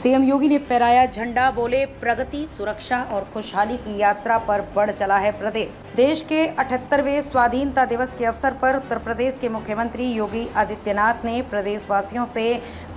CM योगी ने फहराया झंडा, बोले प्रगति, सुरक्षा और खुशहाली की यात्रा पर बढ़ चला है प्रदेश। देश के 78वें स्वाधीनता दिवस के अवसर पर उत्तर प्रदेश के मुख्यमंत्री योगी आदित्यनाथ ने प्रदेशवासियों से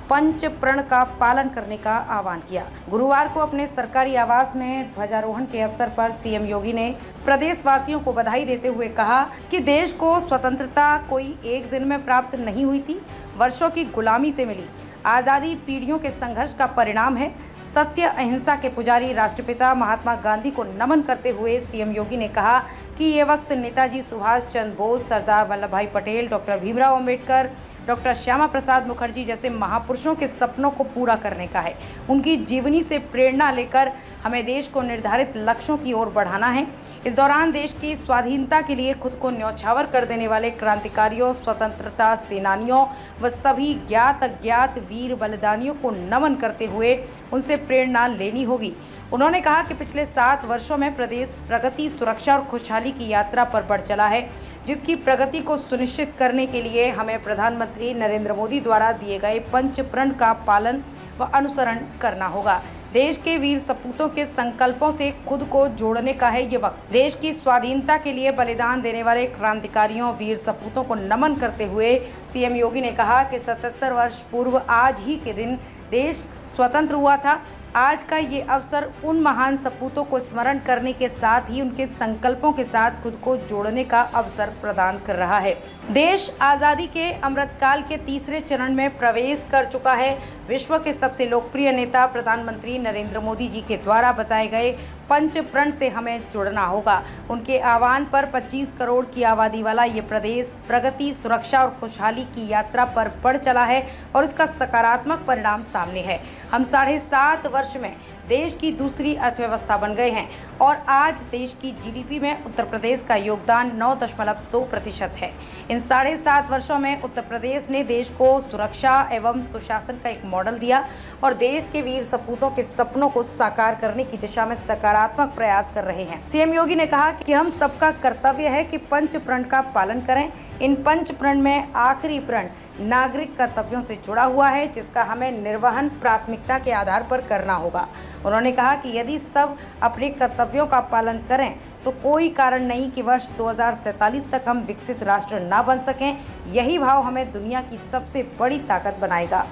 पंच प्रण का पालन करने का आह्वान किया। गुरुवार को अपने सरकारी आवास में ध्वजारोहण के अवसर पर सीएम योगी ने प्रदेशवासियों को बधाई देते हुए कहा कि देश को स्वतंत्रता कोई एक दिन में प्राप्त नहीं हुई थी, वर्षों की गुलामी से मिली। आज़ादी पीढ़ियों के संघर्ष का परिणाम है। सत्य अहिंसा के पुजारी राष्ट्रपिता महात्मा गांधी को नमन करते हुए सीएम योगी ने कहा कि ये वक्त नेताजी सुभाष चंद्र बोस, सरदार वल्लभ भाई पटेल, डॉक्टर भीमराव अंबेडकर, डॉक्टर श्यामा प्रसाद मुखर्जी जैसे महापुरुषों के सपनों को पूरा करने का है। उनकी जीवनी से प्रेरणा लेकर हमें देश को निर्धारित लक्ष्यों की ओर बढ़ाना है। इस दौरान देश की स्वाधीनता के लिए खुद को न्यौछावर कर देने वाले क्रांतिकारियों, स्वतंत्रता सेनानियों व सभी ज्ञात अज्ञात वीर बलिदानियों को नमन करते हुए उनसे प्रेरणा लेनी होगी। उन्होंने कहा कि पिछले 7 वर्षों में प्रदेश प्रगति, सुरक्षा और खुशहाली की यात्रा पर बढ़ चला है, जिसकी प्रगति को सुनिश्चित करने के लिए हमें प्रधानमंत्री नरेंद्र मोदी द्वारा दिए गए पंच प्रण का पालन व अनुसरण करना होगा। देश के वीर सपूतों के संकल्पों से खुद को जोड़ने का है ये वक्त। देश की स्वाधीनता के लिए बलिदान देने वाले क्रांतिकारियों, वीर सपूतों को नमन करते हुए सीएम योगी ने कहा कि 77 वर्ष पूर्व आज ही के दिन देश स्वतंत्र हुआ था। आज का ये अवसर उन महान सपूतों को स्मरण करने के साथ ही उनके संकल्पों के साथ खुद को जोड़ने का अवसर प्रदान कर रहा है। देश आज़ादी के अमृतकाल के तीसरे चरण में प्रवेश कर चुका है। विश्व के सबसे लोकप्रिय नेता प्रधानमंत्री नरेंद्र मोदी जी के द्वारा बताए गए पंच प्रण से हमें जुड़ना होगा। उनके आह्वान पर 25 करोड़ की आबादी वाला ये प्रदेश प्रगति, सुरक्षा और खुशहाली की यात्रा पर बढ़ चला है और इसका सकारात्मक परिणाम सामने है। हम 7.5 वर्ष में देश की दूसरी अर्थव्यवस्था बन गए हैं और आज देश की जीडीपी में उत्तर प्रदेश का योगदान 9.2% है। इन 7.5 वर्षों में उत्तर प्रदेश ने देश को सुरक्षा एवं सुशासन का एक मॉडल दिया और देश के वीर सपूतों के सपनों को साकार करने की दिशा में सकारात्मक प्रयास कर रहे हैं। सीएम योगी ने कहा कि हम सबका कर्तव्य है कि पंच प्रण का पालन करें। इन पंच प्रण में आखिरी प्रण नागरिक कर्तव्यों से जुड़ा हुआ है, जिसका हमें निर्वहन प्राथमिकता के आधार पर करना होगा। उन्होंने कहा कि यदि सब अपने कर्तव्यों का पालन करें तो कोई कारण नहीं कि वर्ष 2047 तक हम विकसित राष्ट्र ना बन सकें। यही भाव हमें दुनिया की सबसे बड़ी ताकत बनाएगा।